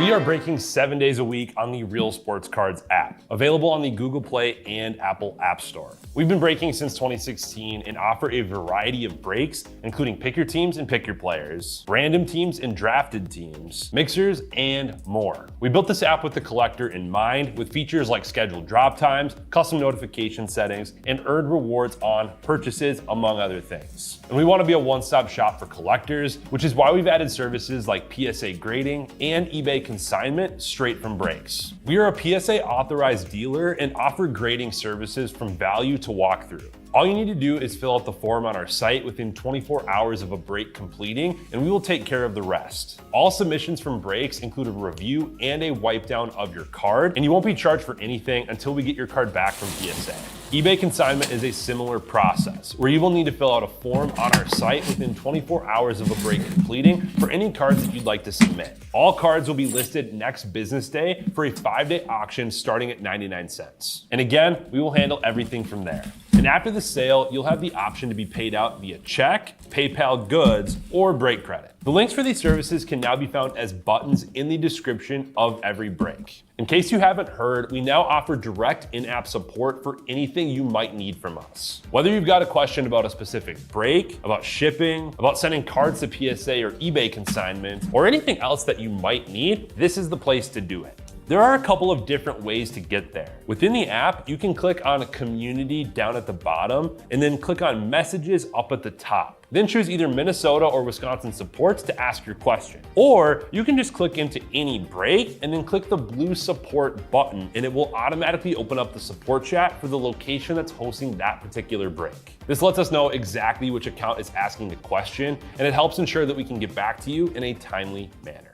We are breaking 7 days a week on the Real Sports Cards app, available on the Google Play and Apple App Store. We've been breaking since 2016 and offer a variety of breaks, including pick your teams and pick your players, random teams and drafted teams, mixers, and more. We built this app with the collector in mind, with features like scheduled drop times, custom notification settings, and earned rewards on purchases, among other things. And we want to be a one-stop shop for collectors, which is why we've added services like PSA grading and eBay consignment straight from breaks. We are a PSA authorized dealer and offer grading services from value to walkthrough. All you need to do is fill out the form on our site within 24 hours of a break completing, and we will take care of the rest. All submissions from breaks include a review and a wipe down of your card, and you won't be charged for anything until we get your card back from PSA. eBay consignment is a similar process, where you will need to fill out a form on our site within 24 hours of a break completing for any cards that you'd like to submit. All cards will be listed next business day for a 5-day auction starting at 99 cents. And again, we will handle everything from there. And after the sale, you'll have the option to be paid out via check, PayPal goods, or break credit. The links for these services can now be found as buttons in the description of every break. In case you haven't heard, we now offer direct in-app support for anything you might need from us. Whether you've got a question about a specific break, about shipping, about sending cards to PSA or eBay consignment, or anything else that you might need, this is the place to do it. There are a couple of different ways to get there. Within the app, you can click on a community down at the bottom and then click on messages up at the top. Then choose either Minnesota or Wisconsin supports to ask your question. Or you can just click into any break and then click the blue support button, and it will automatically open up the support chat for the location that's hosting that particular break. This lets us know exactly which account is asking the question, and it helps ensure that we can get back to you in a timely manner.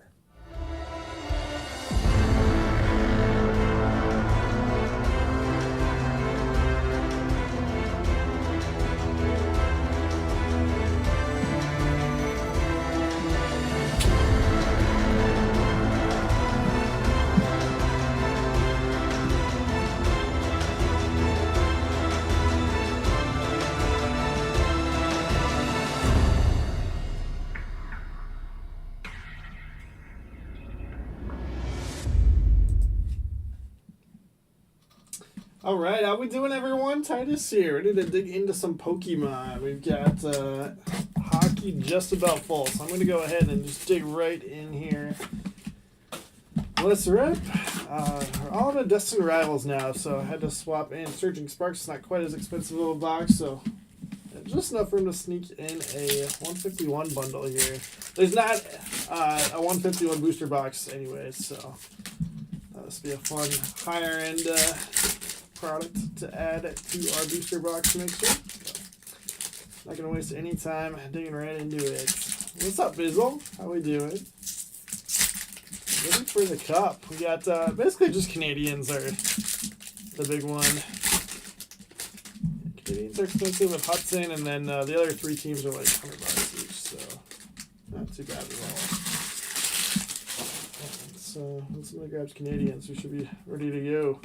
All right, how we doing, everyone? Titus here, ready to dig into some Pokemon. We've got hockey just about full, so I'm going to go ahead and just dig right in here. Let's rip. We're all the Destined Rivals now, so I had to swap in Surging Sparks. It's not quite as expensive of a box, so just enough room to sneak in a 151 bundle here. There's not a 151 booster box anyways, so this will be a fun higher-end product to add to our booster box mixer. So, not gonna waste any time digging right into it. What's up, Bizzle? How we doing? Looking for the cup. We got basically just Canadians are the big one. Canadians are expensive with Hudson, and then the other three teams are like $100 each, so not too bad at all. So when somebody grabs Canadians, we should be ready to go.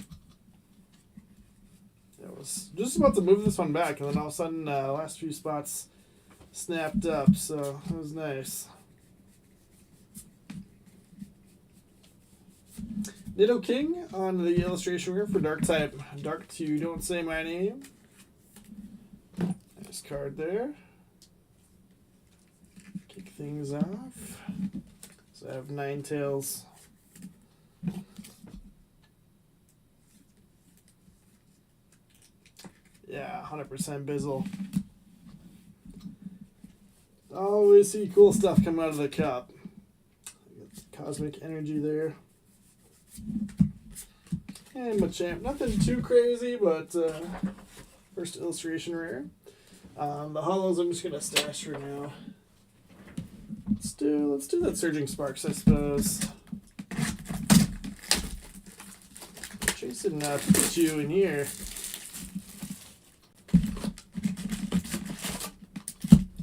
I was just about to move this one back, and then all of a sudden, last few spots snapped up, so it was nice. Nidoking on the illustration here for Dark type. Dark 2, Don't Say My Name. Nice card there. Kick things off. So I have Ninetales. Yeah, 100% Bizzle. Always see cool stuff come out of the cup. Cosmic Energy there. And Machamp. Nothing too crazy, but first illustration rare. The holos I'm just going to stash for now. Let's do that Surging Sparks, I suppose. Chasing Pikachu in here.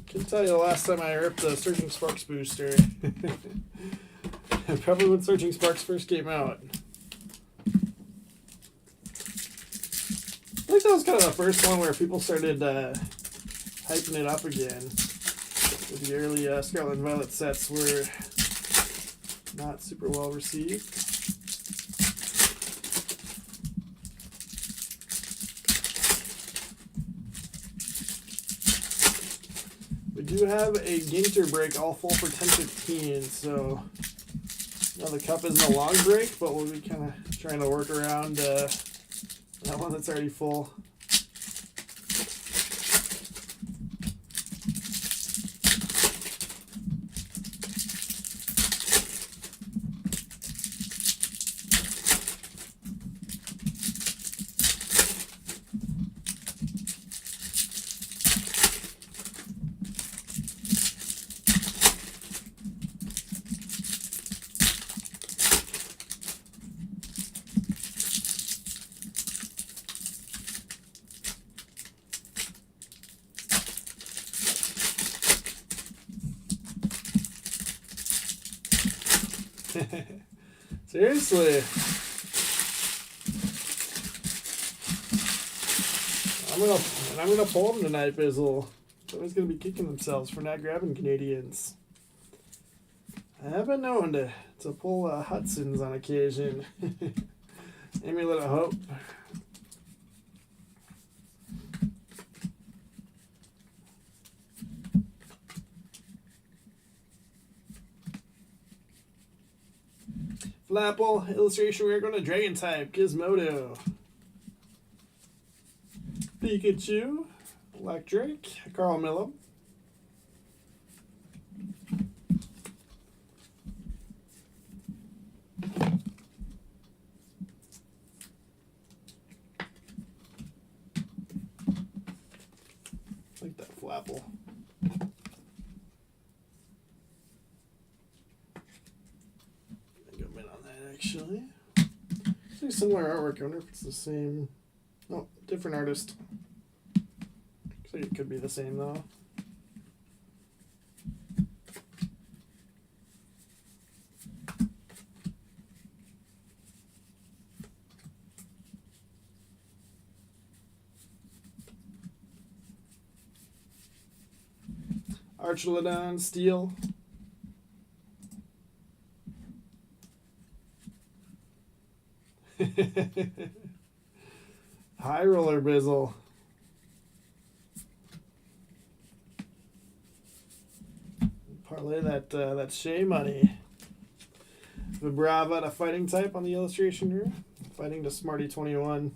Can tell you the last time I ripped the Surging Sparks booster. Probably when Surging Sparks first came out. I think that was kind of the first one where people started hyping it up again. The early Scarlet and Violet sets were not super well received. We do have a Ginter break all full for 10-15, so the cup isn't a long break, but we'll be kind of trying to work around that one that's already full. Seriously. I'm gonna pull them tonight, Bizzle. Someone's gonna be kicking themselves for not grabbing Canadians. I have been known to pull Hudsons on occasion. Maybe a little hope. Flapple, illustration, we're going to Dragon type, Gizmodo. Pikachu, Electric, Carl Miller. I like that Flapple. Actually, it's similar artwork. I wonder if it's the same. Oh, different artist. Looks like it could be the same though. Archelodon, Steel. High Roller Bizzle. Parlay that Shea money. Vibrava, a fighting type on the illustration here. Fighting to Smarty 21.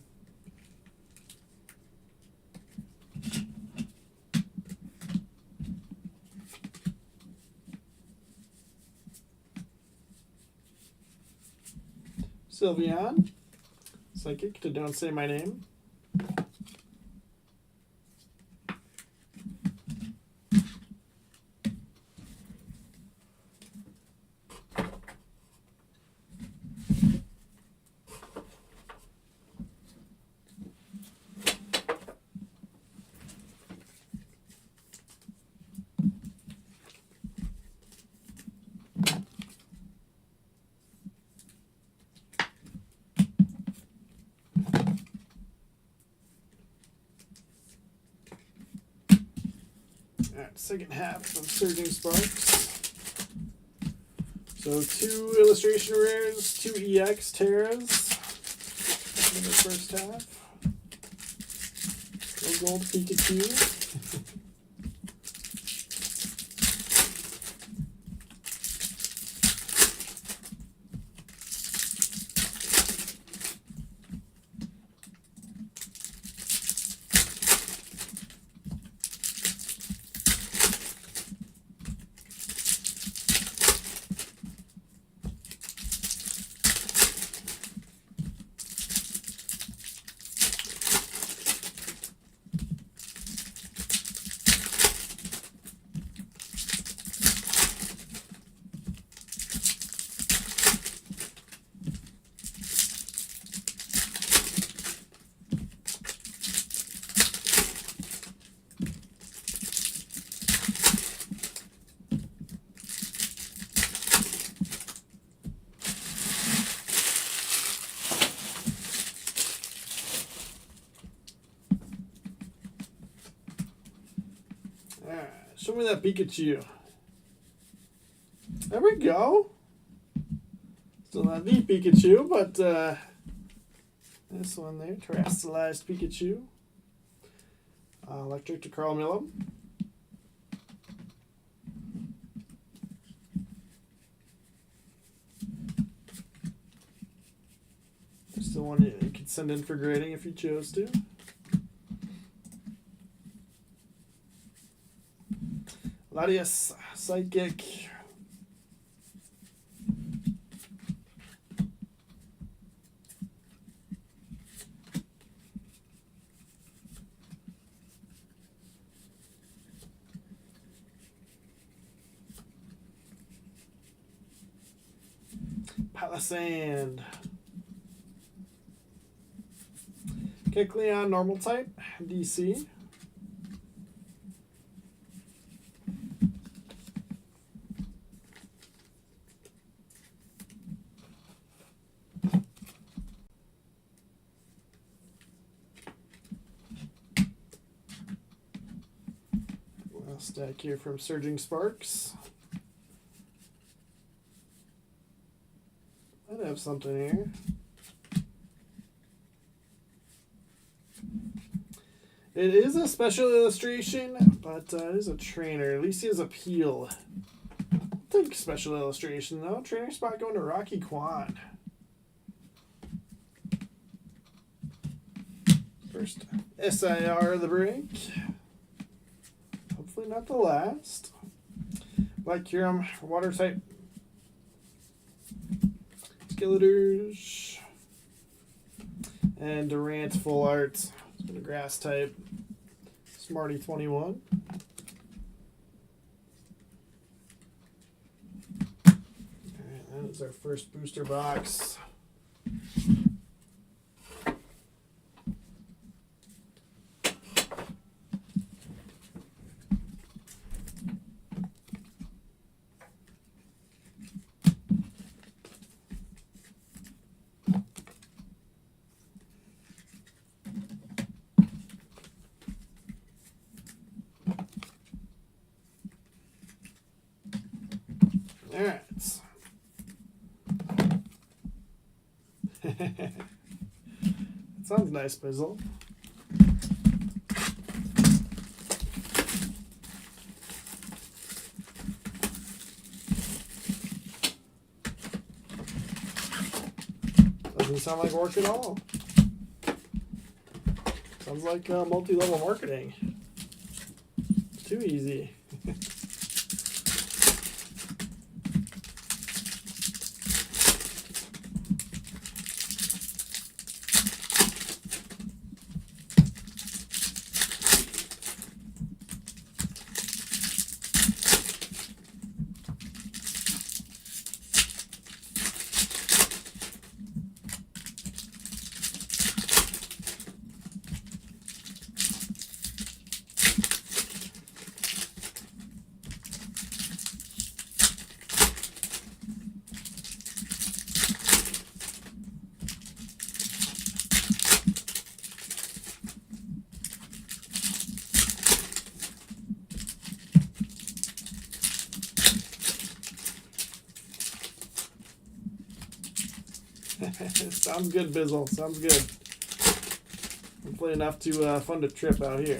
Sylveon, Psychic to Don't Say My Name. Alright, second half of Surging Sparks. So 2 illustration rares, 2 EX Terras in the first half. No gold Pikachu. Alright, show me that Pikachu. There we go. Still not the Pikachu, but this one there, terrestrialized Pikachu. Electric to Carl Millam. Still one you could send in for grading if you chose to. Latias, Psychic. Palisand. Kecleon, normal type, DC. Last stack here from Surging Sparks. I'd have something here. It is a special illustration, but it is a trainer. At least he has appeal. I'll take special illustration though. Trainer spot going to Rocky Quan. First SIR of the break. Hopefully not the last. Black Kyurem, water type. Skeletor's. And Durant full art. The grass type. Smarty 21. Alright, that is our first booster box. Alright. That sounds nice, Bizzle. Doesn't sound like work at all. Sounds like multi-level marketing. It's too easy. Sounds good, Bizzle. Sounds good. Hopefully enough to fund a trip out here.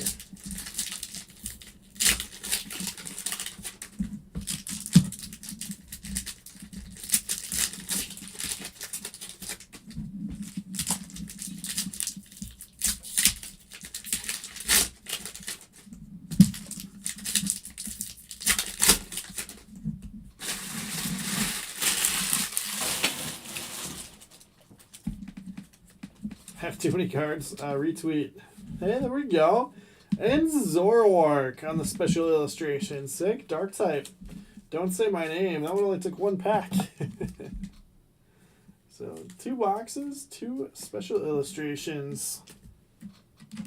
Have too many cards. Retweet. Hey, there we go. And Zoroark on the special illustration. Sick. Dark type. Don't say my name. That one only took one pack. So 2 boxes, 2 special illustrations.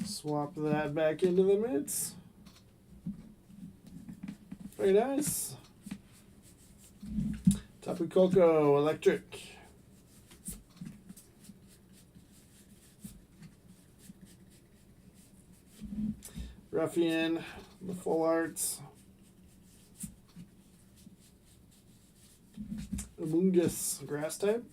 Swap that back into the mitts. Very nice. Tapu Koko, electric. Ruffian, the full arts. Amoonguss, grass type.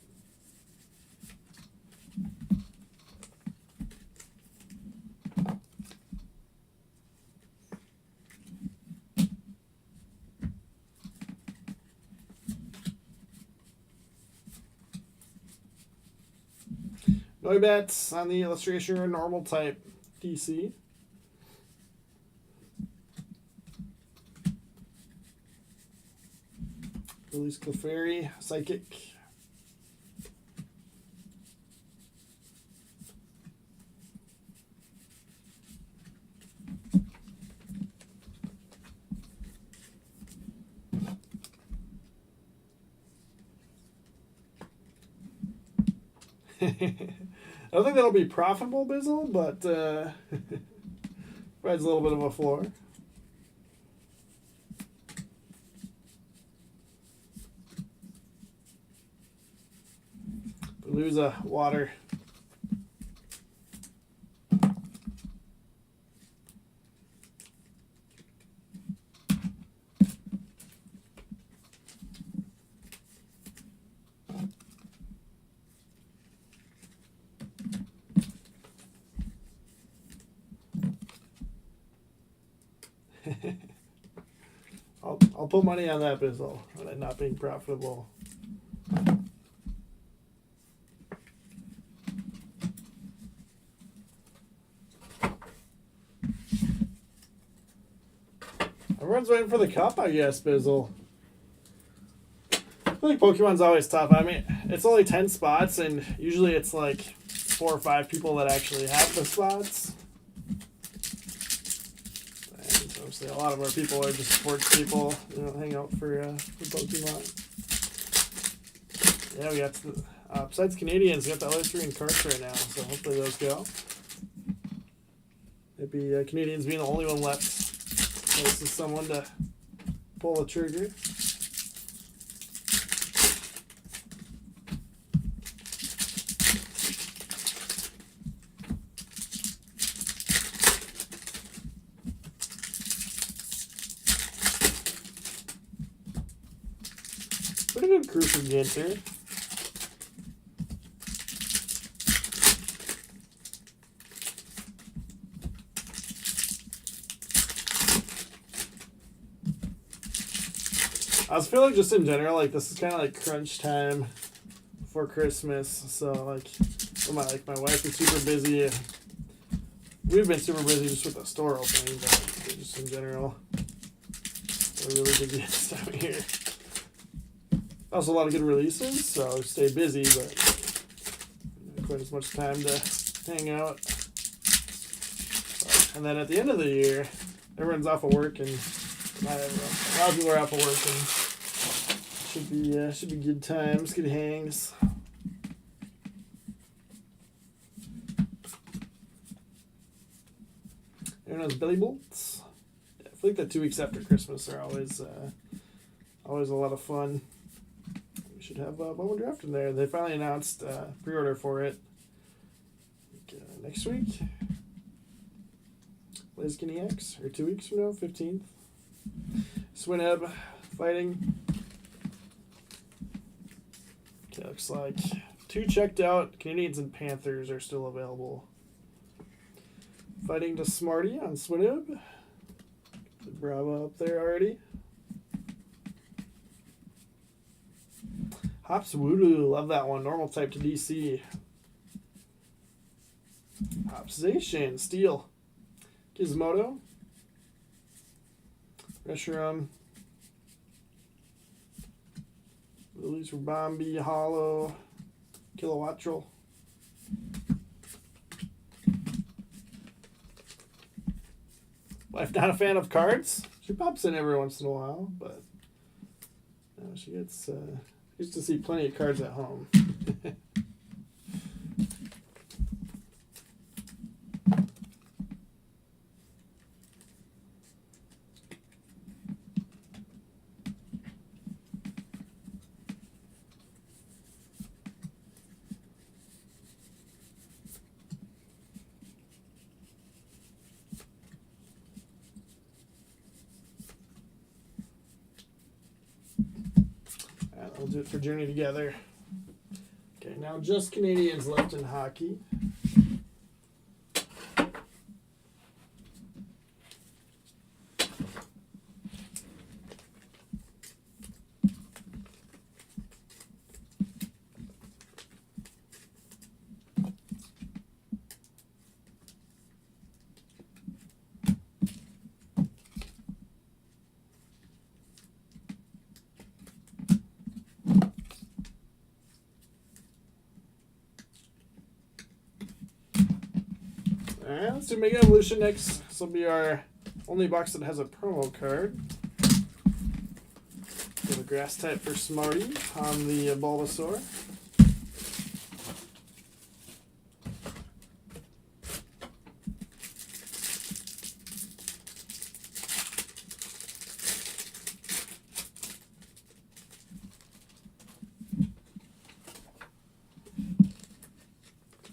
Noibets on the illustration, normal type DC. Elise Clefairy, Psychic. I don't think that'll be profitable, Bizzle, but provides a little bit of a floor. Palooza, water. I'll put money on that, Bizzle, on it not being profitable. Everyone's waiting for the cup, I guess, Bizzle. I feel like Pokemon's always tough. I mean, it's only 10 spots, and usually it's like 4 or 5 people that actually have the spots. And obviously, a lot of our people are just sports people, you know, hang out for Pokemon. Yeah, we got, besides Canadians, we got the other 3 in carts right now, so hopefully those go. Maybe Canadians being the only one left. This is someone to pull the trigger. Pretty good crew from Ginter. I was feeling just in general, like this is kind of like crunch time before Christmas. So like, my wife is super busy. We've been super busy just with the store opening, but just in general, we're really busy this time of year. Also, a lot of good releases, so stay busy, but not quite as much time to hang out. And then at the end of the year, everyone's off of work, and not everyone, a lot of people are off of work, and should be good times, good hangs. Everyone has belly bolts. Yeah, I feel like the 2 weeks after Christmas are always a lot of fun. We should have Bowman Draft in there. They finally announced pre-order for it next week. Blaziken EX, or 2 weeks from now, 15th. Swinub fighting. Okay, looks like 2 checked out. Canadians and Panthers are still available. Fighting to Smarty on Swinub. Bravo up there already. Hops Voodoo, love that one. Normal type to DC. Hopsation, Steel. Gizmodo. Reshiram. Lilies for Bombi, Hollow. Kilowattrel. Wife not a fan of cards. She pops in every once in a while, but she gets used to see plenty of cards at home. We'll do it for Journey Together. Okay, now just Canadians left in hockey. let's do Mega Evolution next. This will be our only box that has a promo card. Got a grass type for Smarty on the Bulbasaur.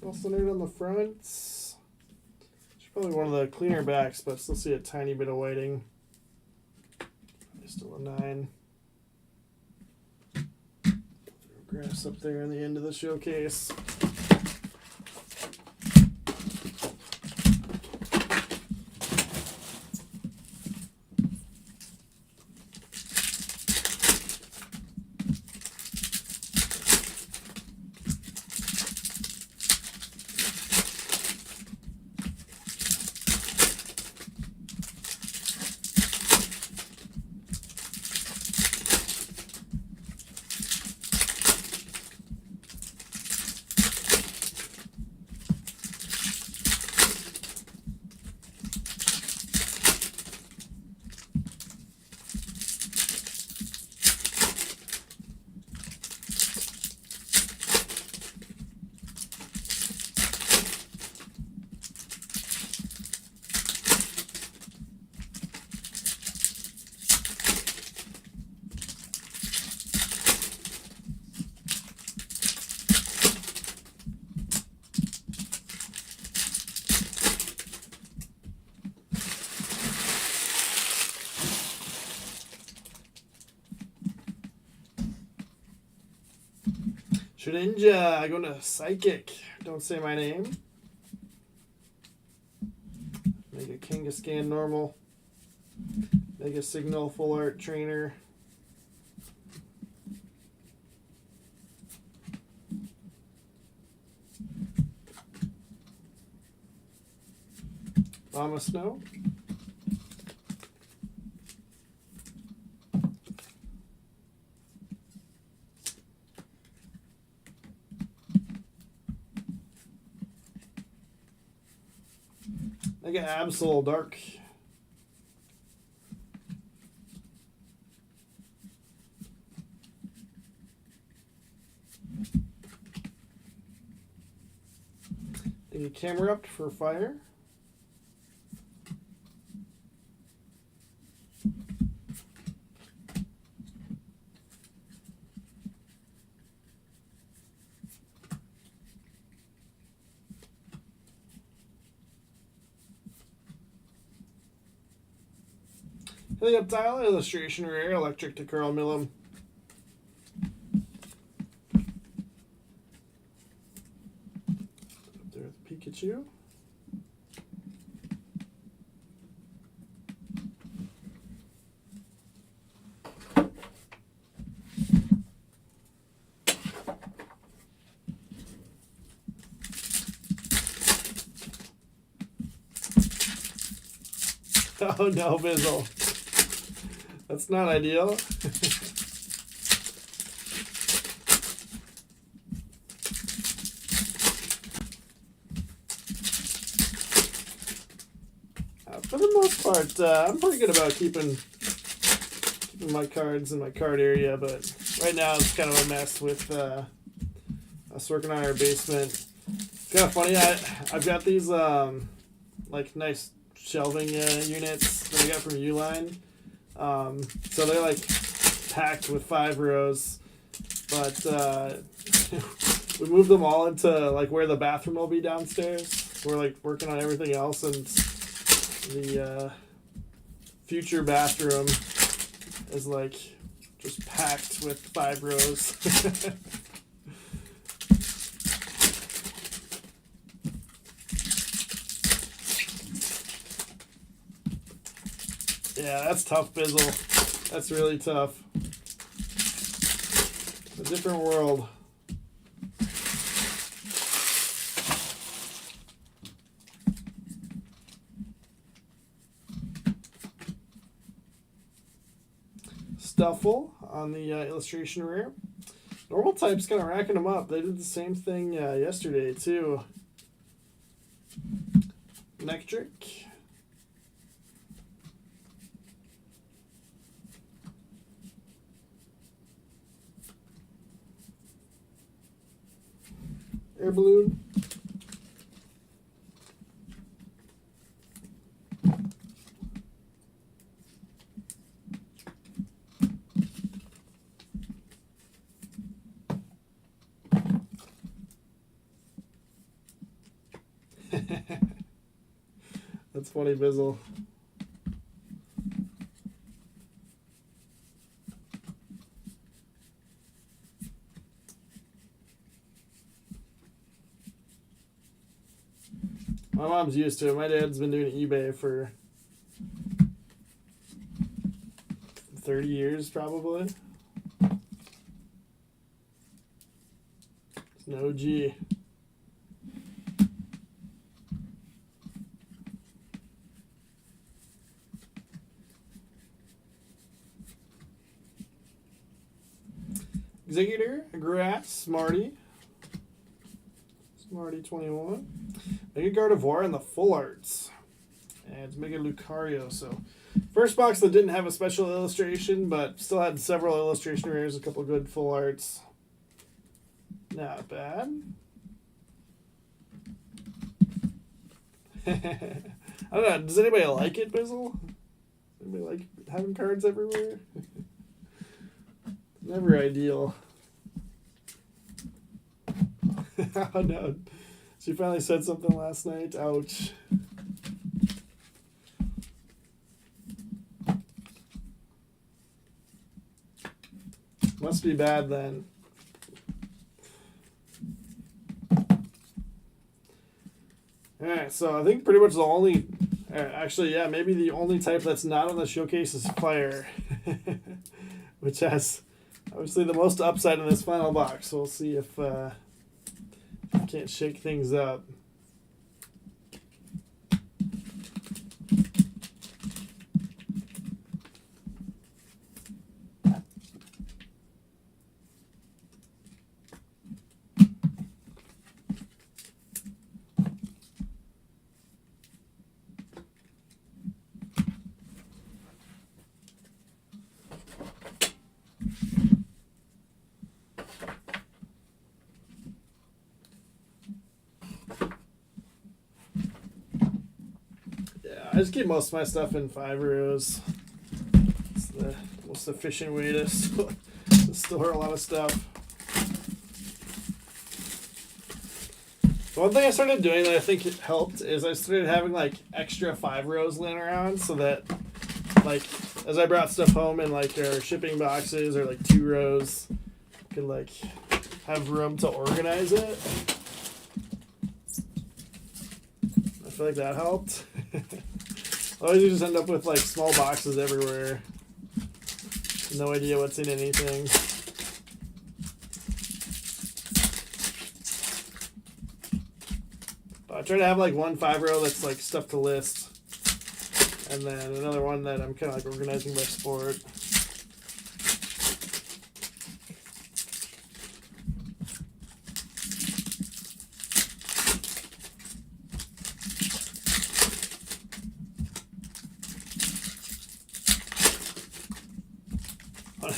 Well centered on the front. It's probably one of the cleaner backs, but still see a tiny bit of whiting. Still a 9. Grass up there in the end of the showcase. Shedinja going to Psychic. Don't say my name. Mega Kangaskhan normal. Mega Signal full art trainer. Mama Snow. Mega Absol Dark. Mega Camerupt for Fire. Helioptile, illustration rare, electric to Carl Millam. Up there with Pikachu. Oh no, Bizzle. That's not ideal. For the most part, I'm pretty good about keeping my cards in my card area, but right now it's kind of a mess with us working on our basement. It's kind of funny. I've got these like nice shelving units that I got from Uline. So they're like packed with 5 rows, but we moved them all into like where the bathroom will be downstairs. We're like working on everything else, and the future bathroom is like just packed with 5 rows. Yeah, that's tough, Bizzle. That's really tough. It's a different world. Stuffle on the illustration rare. Normal type's kind of racking them up. They did the same thing yesterday, too. Electric. Air balloon. That's funny, Bizzle. My mom's used to it. My dad's been doing eBay for 30 years, probably. It's an OG. Executor, Grass, Smarty. Smarty 21. Mega Gardevoir and the Full Arts. And it's Mega Lucario. So, first box that didn't have a special illustration, but still had several illustration rares, a couple good Full Arts. Not bad. I don't know. Does anybody like it, Bizzle? Anybody like having cards everywhere? Never ideal. Oh no. She finally said something last night. Ouch. Must be bad then. Alright, so I think pretty much the only... actually, yeah, maybe the only type that's not on the showcase is Fire. Which has... obviously the most upside in this final box, so we'll see if can't shake things up. I just keep most of my stuff in 5 rows. It's the most efficient way to store a lot of stuff. The one thing I started doing that I think it helped is I started having like extra 5 rows laying around so that like as I brought stuff home in like our shipping boxes or like 2 rows, I could like have room to organize it. I feel like that helped. Otherwise you just end up with like small boxes everywhere. No idea what's in anything. But I try to have like one 5 row that's like stuff to list. And then another one that I'm kind of like organizing by sport.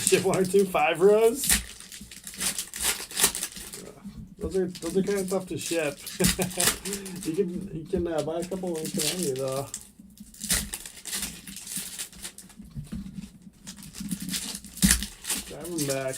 Ship 1 or 2 5 rows. Those are kind of tough to ship. you can buy a couple in Canada though. Drive them back.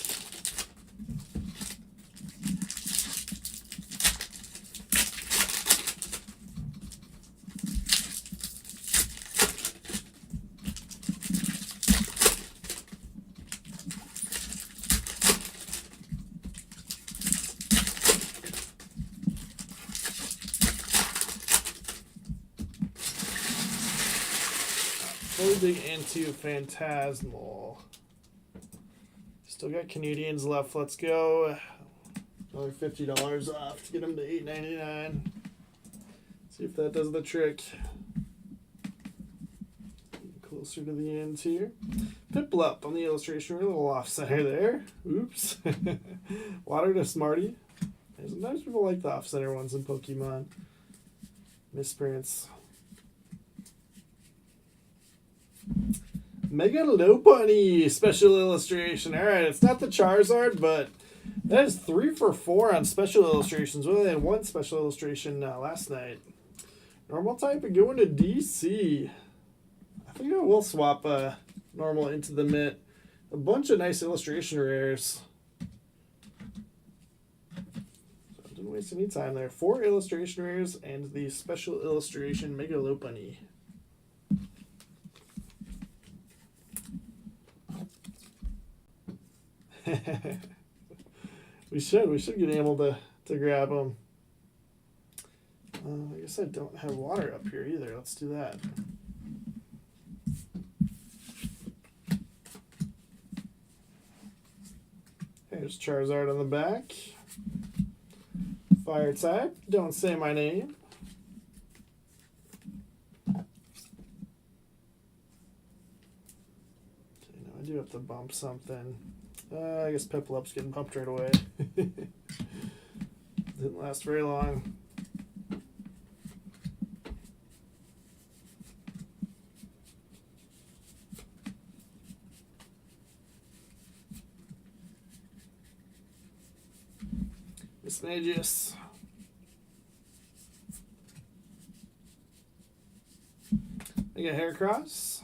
Dig into Phantasmal. Still got Canadians left. Let's go. Another $50 off to get them to $8.99. See if that does the trick. Closer to the end here. Piplup on the illustration. We're a little off center there. Oops. Water to Smarty. Sometimes people like the off center ones in Pokemon. Misprints. Mega Lopunny special illustration. All right, it's not the Charizard, but that is 3 for 4 on special illustrations. We only had one special illustration last night. Normal type and going to DC. I think I will swap normal into the mitt. A bunch of nice illustration rares. So didn't waste any time there. 4 illustration rares and the special illustration Mega Lopunny. we should get able to grab them. I guess I don't have water up here either. Let's do that. There's Charizard on the back. Fire type. Don't say my name. Okay, now I do have to bump something. I guess Peplup's getting pumped right away. Didn't last very long. Mismagius. I got Heracross.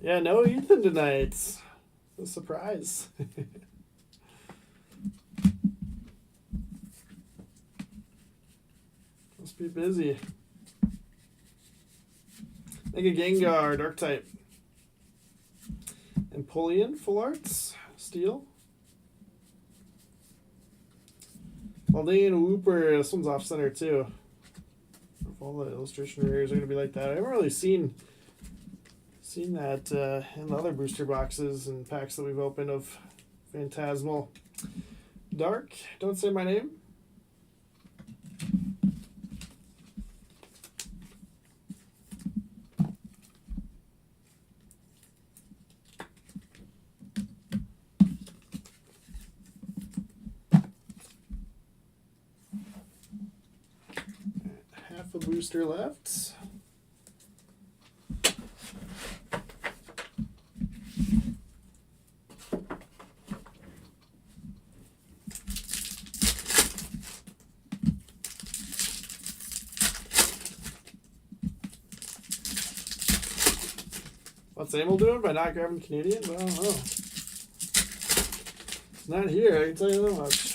Yeah, no Ethan tonight. A surprise. Must be busy. Mega Gengar, Dark type. Empoleon, Full Arts, Steel. Aldane, Wooper, this one's off center too. If all the illustration rares are going to be like that. I haven't really seen that in the other booster boxes and packs that we've opened of Phantasmal. Dark, don't say my name. Half a booster left. What's Amel doing by not grabbing Canadian? Well, I don't know. It's not here, I can tell you that much.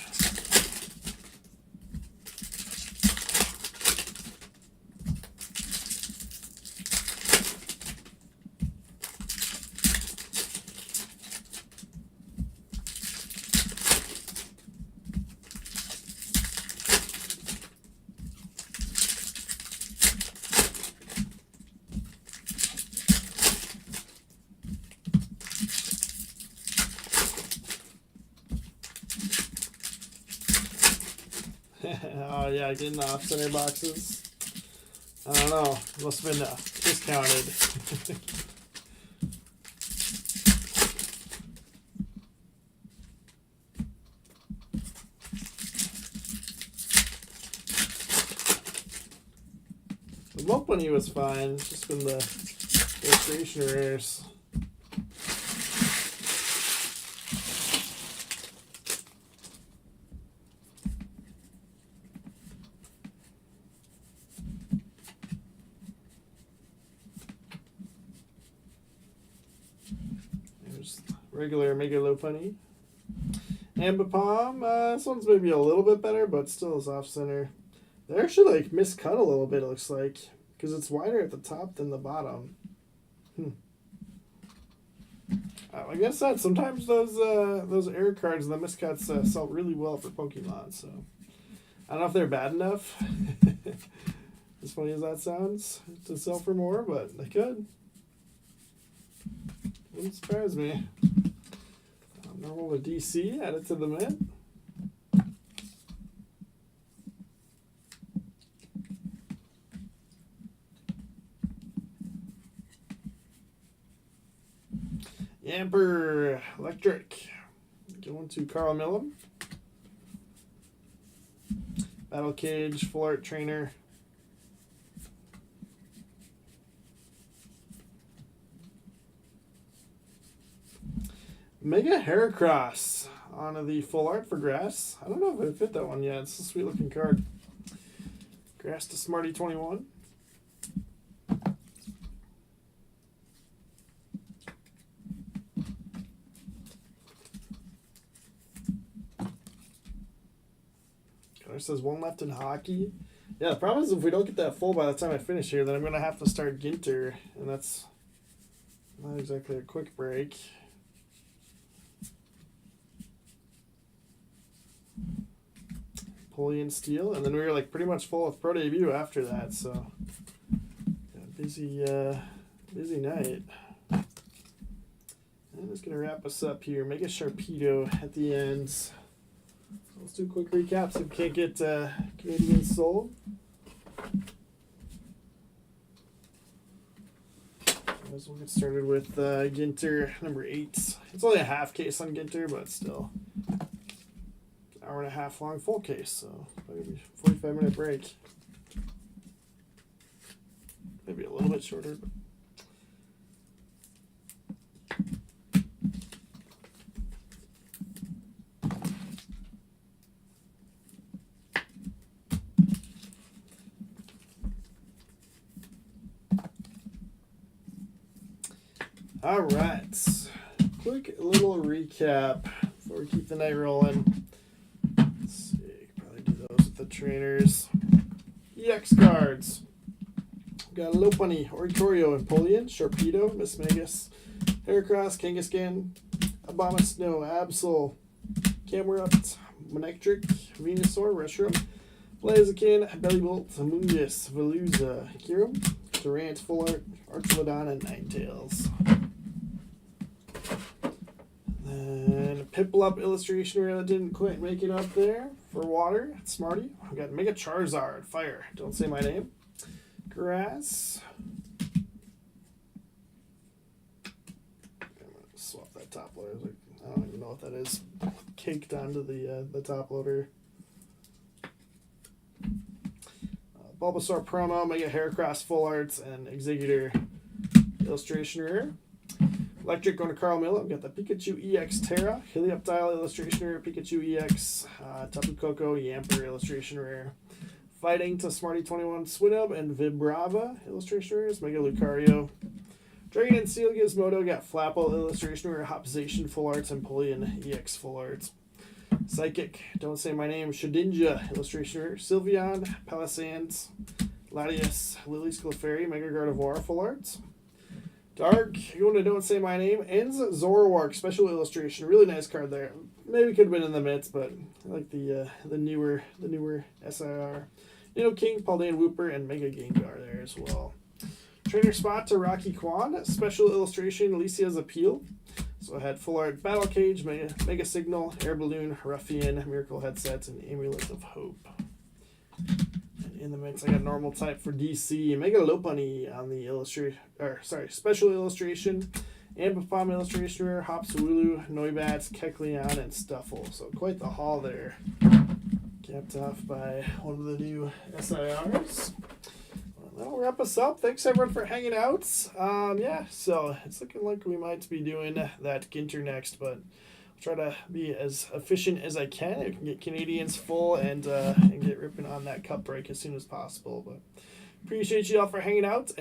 Oh yeah, getting the off-center boxes. I don't know. Must have been discounted. The Lopunny was fine. Just been the illustration rares. Regular Mega Lopunny. Ambipom, this one's maybe a little bit better, but still is off center. They're actually like miscut a little bit, it looks like, because it's wider at the top than the bottom. I guess that sometimes those error cards, the miscuts, sell really well for Pokemon. So I don't know if they're bad enough, as funny as that sounds, to sell for more, but they could. Wouldn't surprise me. Normal to DC, add it to the mint. Yamper Electric. Going to Carl Millen. Battle Cage, Full Art Trainer. Mega Heracross on the Full Art for Grass. I don't know if it fit that one yet. It's a sweet looking card. Grass to Smarty 21. Connor says one left in hockey. Yeah, the problem is if we don't get that full by the time I finish here, then I'm going to have to start Ginter, and that's not exactly a quick break. Napoleon Steel, and then we were like pretty much full with Pro Debut after that, so yeah, busy night. And it's gonna wrap us up here. Mega Sharpedo at the end. So let's do quick recaps if we can't get Canadian sold. As we'll get started with Ginter number 8. It's only a half case on Ginter, but still. Hour and a half long full case, so probably 45-minute break. Maybe a little bit shorter. All right, quick little recap before we keep the night rolling. Let's see, probably do those with the trainers. EX cards. We've got Lopunny, Oratorio, Napoleon, Sharpedo, Miss Magus, Heracross, Kangaskhan, Abomasnow, Absol, Camerupt, Manectric, Venusaur, Reshiram, Blaziken, Bellibolt, Amoonguss, Veluza, Kirim, Durant, Full Art, Archelodon, and Ninetales. And a Piplup illustration rare that didn't quite make it up there for water. Smarty. I've got Mega Charizard, Fire. Don't say my name. Grass. I'm gonna swap that top loader. I don't even know what that is. Caked onto the top loader. Bulbasaur promo, Mega Heracross Full Arts, and Executor illustration rare. Electric going to Carl Miller. We've got the Pikachu EX Terra, Helioptile illustration rare, Pikachu EX, Tapu Koko, Yamper illustration rare. Fighting to Smarty 21 Swinub and Vibrava illustration rares, Mega Lucario. Dragon and Steel Gizmodo, got Flapple illustration rare, Hopzation Full Arts, and Polian EX Full Arts. Psychic, Don't Say My Name, Shedinja illustration rare, Sylveon, Palisand, Latias, Lily's Clefairy, Mega Gardevoir Full Arts. Dark, going to Don't Say My Name, ends Zoroark special illustration, really nice card there. Maybe could have been in the mitts, but I like the newer SIR. King, Paldean Wooper, and Mega Gengar there as well. Trainer spot to Rocky Kwan, special illustration, Alicia's Appeal. So I had Full Art Battle Cage, Mega Signal, Air Balloon, Ruffian, Miracle Headsets, and Amulet of Hope. In the mix, I got normal type for DC. Mega Lopunny on the special illustration. Ambipom illustration rare, Hopswoolu, Noibats, Kecleon, and Stuffle. So quite the haul there. Capped off by one of the new SIRs. Well, that'll wrap us up. Thanks everyone for hanging out. Yeah, so it's looking like we might be doing that Ginter next, but try to be as efficient as I can. I can get Canadians full and get ripping on that cup break as soon as possible. But appreciate you all for hanging out.